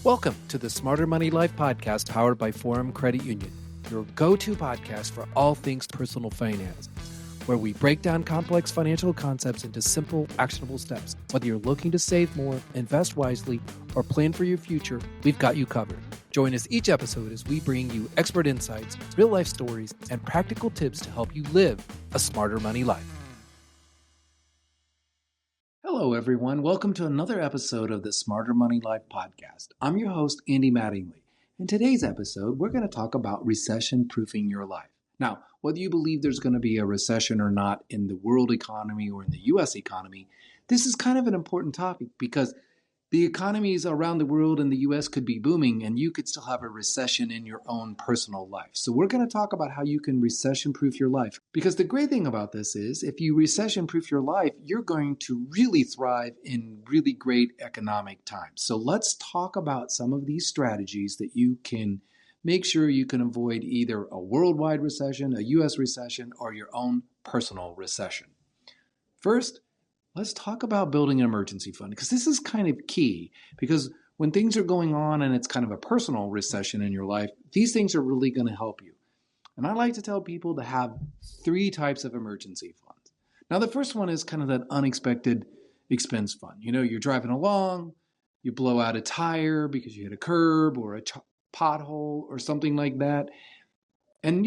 Welcome to the Smarter Money Life podcast powered by Forum Credit Union, your go-to podcast for all things personal finance, where we break down complex financial concepts into simple, actionable steps. Whether you're looking to save more, invest wisely, or plan for your future, we've got you covered. Join us each episode as we bring you expert insights, real-life stories, and practical tips to help you live a smarter money life. Hello, everyone. Welcome to another episode of the Smarter Money Life podcast. I'm your host, Andy Mattingly. In today's episode, we're going to talk about recession-proofing your life. Now, whether you believe there's going to be a recession or not in the world economy or in the U.S. economy, this is kind of an important topic because the economies around the world and the U.S. could be booming and you could still have a recession in your own personal life. So we're going to talk about how you can recession-proof your life. Because the great thing about this is if you recession-proof your life, you're going to really thrive in really great economic times. So let's talk about some of these strategies that you can make sure you can avoid either a worldwide recession, a U.S. recession, or your own personal recession. First, let's talk about building an emergency fund because this is kind of key because when things are going on and it's kind of a personal recession in your life, these things are really going to help you. And I like to tell people to have three types of emergency funds. Now, the first one is kind of that unexpected expense fund. You know, you're driving along, you blow out a tire because you hit a curb or a pothole or something like that. And,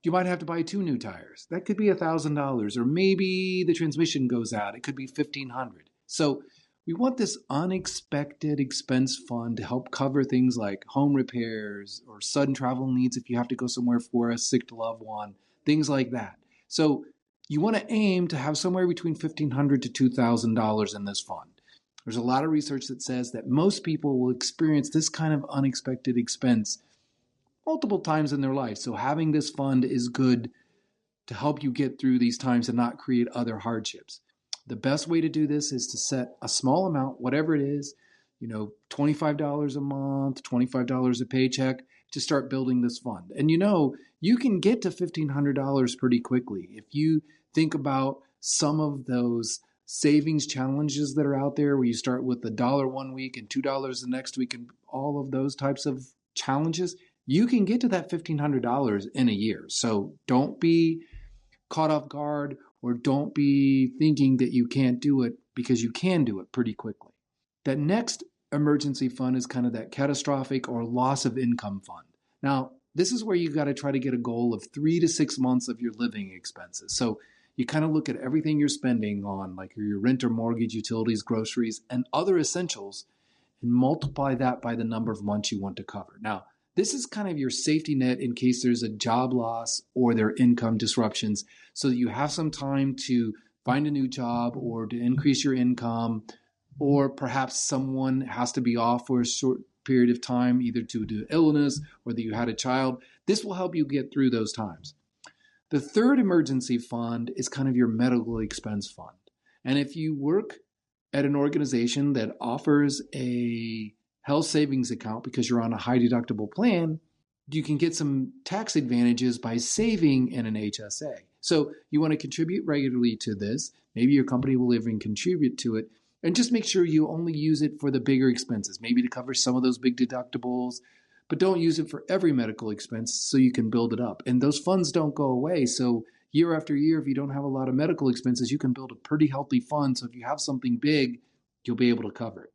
you might have to buy 2 new tires. That could be $1,000, or maybe the transmission goes out. It could be $1,500. So we want this unexpected expense fund to help cover things like home repairs or sudden travel needs if you have to go somewhere for a sick loved one, things like that. So you want to aim to have somewhere between $1,500 to $2,000 in this fund. There's a lot of research that says that most people will experience this kind of unexpected expense multiple times in their life. So having this fund is good to help you get through these times and not create other hardships. The best way to do this is to set a small amount, whatever it is, $25 a month, $25 a paycheck, to start building this fund. And you can get to $1,500 pretty quickly. If you think about some of those savings challenges that are out there where you start with $1 one week and $2 the next week and all of those types of challenges, you can get to that $1,500 in a year. So don't be caught off guard or don't be thinking that you can't do it because you can do it pretty quickly. That next emergency fund is kind of that catastrophic or loss of income fund. Now, this is where you got to try to get a goal of 3 to 6 months of your living expenses. So you kind of look at everything you're spending on, like your rent or mortgage, utilities, groceries, and other essentials, and multiply that by the number of months you want to cover. Now, this is kind of your safety net in case there's a job loss or there are income disruptions so that you have some time to find a new job or to increase your income, or perhaps someone has to be off for a short period of time, either due to illness or that you had a child. This will help you get through those times. The third emergency fund is kind of your medical expense fund. And if you work at an organization that offers a health savings account because you're on a high deductible plan, you can get some tax advantages by saving in an HSA. So you want to contribute regularly to this. Maybe your company will even contribute to it. And just make sure you only use it for the bigger expenses, maybe to cover some of those big deductibles, but don't use it for every medical expense so you can build it up. And those funds don't go away. So year after year, if you don't have a lot of medical expenses, you can build a pretty healthy fund. So if you have something big, you'll be able to cover it.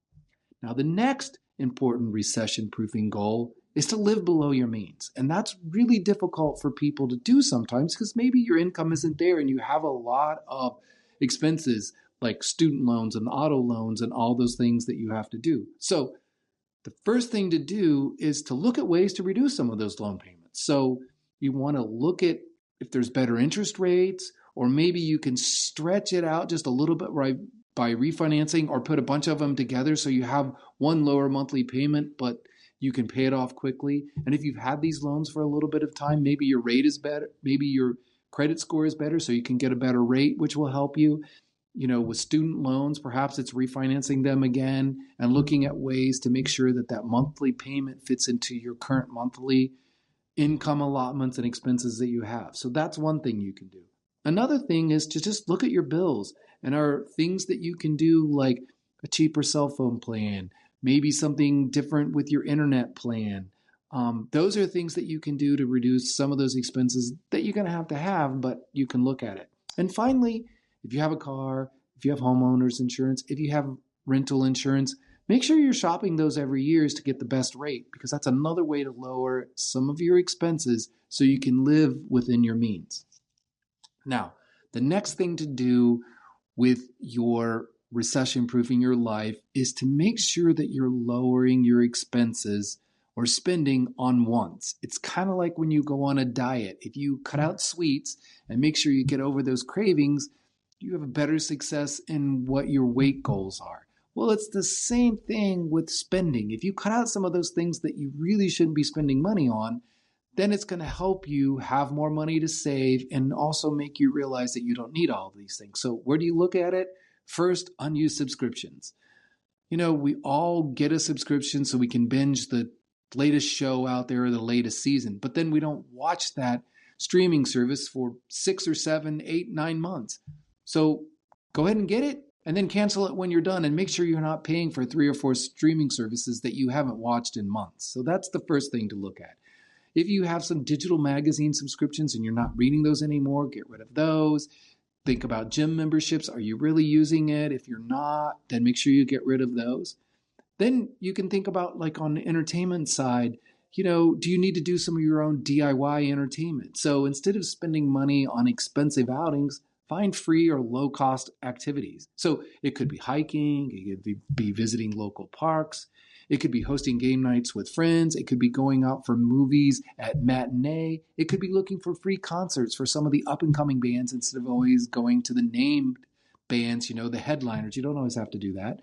Now, the next important recession-proofing goal is to live below your means. And that's really difficult for people to do sometimes because maybe your income isn't there and you have a lot of expenses like student loans and auto loans and all those things that you have to do. So the first thing to do is to look at ways to reduce some of those loan payments. So you want to look at if there's better interest rates, or maybe you can stretch it out just a little bit by refinancing or put a bunch of them together so you have one lower monthly payment, but you can pay it off quickly. And if you've had these loans for a little bit of time, maybe your rate is better, maybe your credit score is better, so you can get a better rate, which will help you. With student loans, perhaps it's refinancing them again and looking at ways to make sure that that monthly payment fits into your current monthly income allotments and expenses that you have. So that's one thing you can do. Another thing is to just look at your bills and are things that you can do, like a cheaper cell phone plan, maybe something different with your internet plan. Those are things that you can do to reduce some of those expenses that you're going to have, but you can look at it. And finally, if you have a car, if you have homeowners insurance, if you have rental insurance, make sure you're shopping those every year to get the best rate, because that's another way to lower some of your expenses so you can live within your means. Now, the next thing to do with your recession proofing your life is to make sure that you're lowering your expenses or spending on wants. It's kind of like when you go on a diet. If you cut out sweets and make sure you get over those cravings, you have a better success in what your weight goals are. Well, it's the same thing with spending. If you cut out some of those things that you really shouldn't be spending money on, then it's going to help you have more money to save and also make you realize that you don't need all of these things. So where do you look at it? First, unused subscriptions. We all get a subscription so we can binge the latest show out there or the latest season, but then we don't watch that streaming service for 6 or 7, 8, 9 months. So go ahead and get it and then cancel it when you're done, and make sure you're not paying for 3 or 4 streaming services that you haven't watched in months. So that's the first thing to look at. If you have some digital magazine subscriptions and you're not reading those anymore, get rid of those. Think about gym memberships. Are you really using it? If you're not, then make sure you get rid of those. Then you can think about, like, on the entertainment side, do you need to do some of your own DIY entertainment? So instead of spending money on expensive outings, find free or low-cost activities. So it could be hiking, it could be visiting local parks, it could be hosting game nights with friends, it could be going out for movies at matinee, it could be looking for free concerts for some of the up-and-coming bands instead of always going to the named bands, the headliners. You don't always have to do that.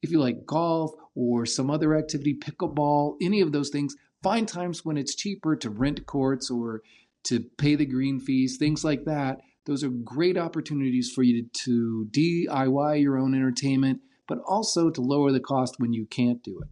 If you like golf or some other activity, pickleball, any of those things, find times when it's cheaper to rent courts or to pay the green fees, things like that. Those are great opportunities for you to DIY your own entertainment, but also to lower the cost when you can't do it.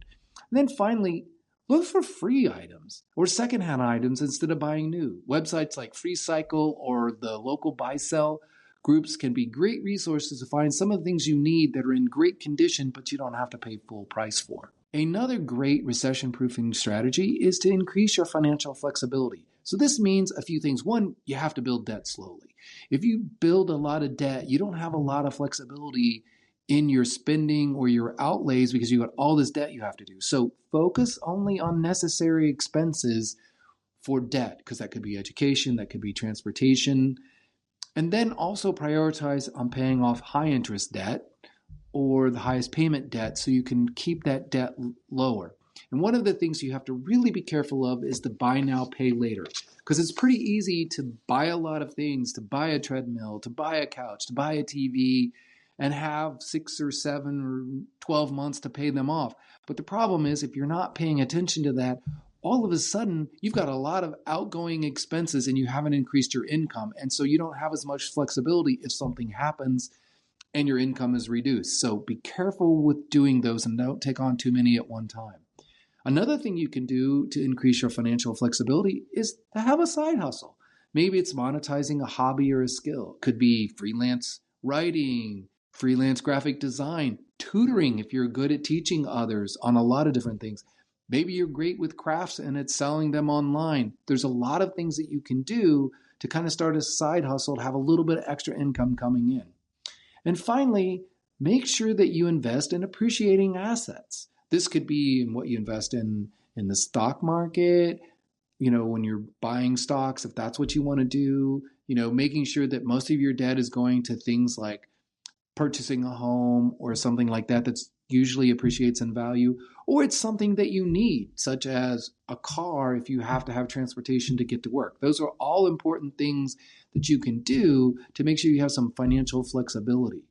And then finally, look for free items or secondhand items instead of buying new. Websites like FreeCycle or the local buy-sell groups can be great resources to find some of the things you need that are in great condition, but you don't have to pay full price for. Another great recession-proofing strategy is to increase your financial flexibility. So this means a few things. One, you have to build debt slowly. If you build a lot of debt, you don't have a lot of flexibility in your spending or your outlays because you got all this debt you have to do. So focus only on necessary expenses for debt, because that could be education, that could be transportation. And then also prioritize on paying off high interest debt or the highest payment debt so you can keep that debt lower. And one of the things you have to really be careful of is the buy now, pay later, because it's pretty easy to buy a lot of things, to buy a treadmill, to buy a couch, to buy a TV, and have 6 or 7 or 12 months to pay them off. But the problem is, if you're not paying attention to that, all of a sudden you've got a lot of outgoing expenses and you haven't increased your income. And so you don't have as much flexibility if something happens and your income is reduced. So be careful with doing those and don't take on too many at one time. Another thing you can do to increase your financial flexibility is to have a side hustle. Maybe it's monetizing a hobby or a skill. It could be freelance writing, freelance graphic design, tutoring if you're good at teaching others on a lot of different things. Maybe you're great with crafts and it's selling them online. There's a lot of things that you can do to kind of start a side hustle to have a little bit of extra income coming in. And finally, make sure that you invest in appreciating assets. This could be in what you invest in the stock market, when you're buying stocks, if that's what you want to do, making sure that most of your debt is going to things like purchasing a home or something like that that's usually appreciates in value, or it's something that you need, such as a car if you have to have transportation to get to work. Those are all important things that you can do to make sure you have some financial flexibility.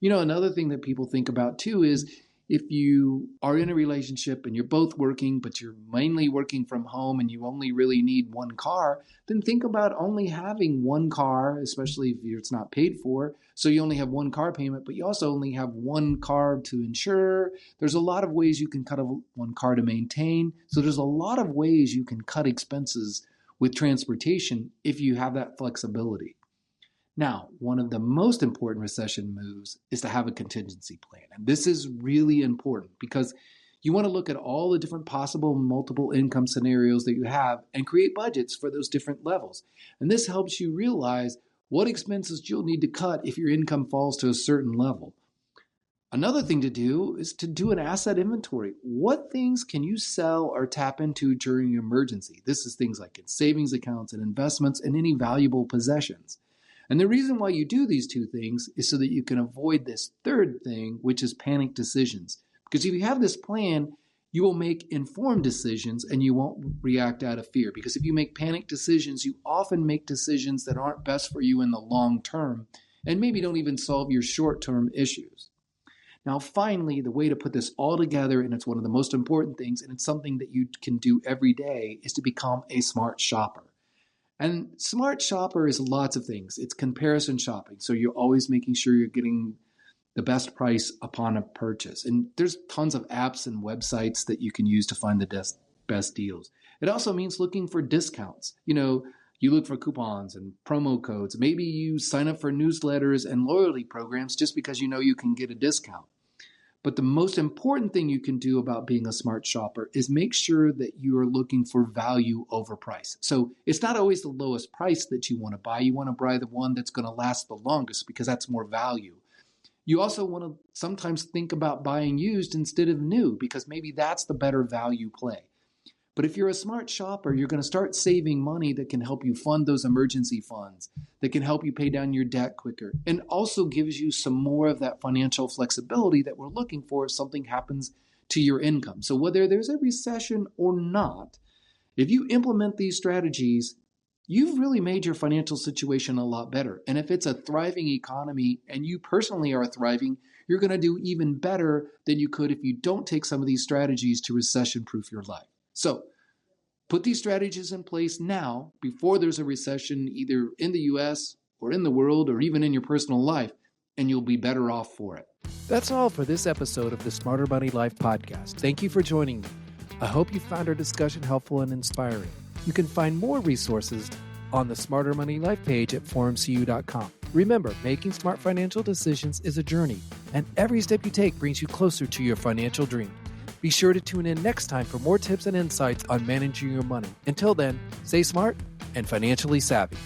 Another thing that people think about too is if you are in a relationship and you're both working, but you're mainly working from home and you only really need one car, then think about only having one car, especially if it's not paid for. So you only have one car payment, but you also only have one car to insure. There's a lot of ways you can cut one car to maintain. So there's a lot of ways you can cut expenses with transportation if you have that flexibility. Now, one of the most important recession moves is to have a contingency plan. And this is really important because You want to look at all the different possible multiple income scenarios that you have and create budgets for those different levels. And this helps you realize what expenses you'll need to cut if your income falls to a certain level. Another thing to do is to do an asset inventory. What things can you sell or tap into during your emergency? This is things like in savings accounts and investments and any valuable possessions. And the reason why you do these two things is so that you can avoid this third thing, which is panic decisions. Because if you have this plan, you will make informed decisions and you won't react out of fear. Because if you make panic decisions, you often make decisions that aren't best for you in the long term and maybe don't even solve your short-term issues. Now, finally, the way to put this all together, and it's one of the most important things, and it's something that you can do every day, is to become a smart shopper. And smart shopper is lots of things. It's comparison shopping. So you're always making sure you're getting the best price upon a purchase. And there's tons of apps and websites that you can use to find the best deals. It also means looking for discounts. You look for coupons and promo codes. Maybe you sign up for newsletters and loyalty programs just because you know you can get a discount. But the most important thing you can do about being a smart shopper is make sure that you are looking for value over price. So it's not always the lowest price that you want to buy. You want to buy the one that's going to last the longest because that's more value. You also want to sometimes think about buying used instead of new because maybe that's the better value play. But if you're a smart shopper, you're going to start saving money that can help you fund those emergency funds, that can help you pay down your debt quicker, and also gives you some more of that financial flexibility that we're looking for if something happens to your income. So whether there's a recession or not, if you implement these strategies, you've really made your financial situation a lot better. And if it's a thriving economy and you personally are thriving, you're going to do even better than you could if you don't take some of these strategies to recession-proof your life. So put these strategies in place now before there's a recession, either in the US or in the world or even in your personal life, and you'll be better off for it. That's all for this episode of the Smarter Money Life podcast. Thank you for joining me. I hope you found our discussion helpful and inspiring. You can find more resources on the Smarter Money Life page at forumcu.com. Remember, making smart financial decisions is a journey, and every step you take brings you closer to your financial dream. Be sure to tune in next time for more tips and insights on managing your money. Until then, stay smart and financially savvy.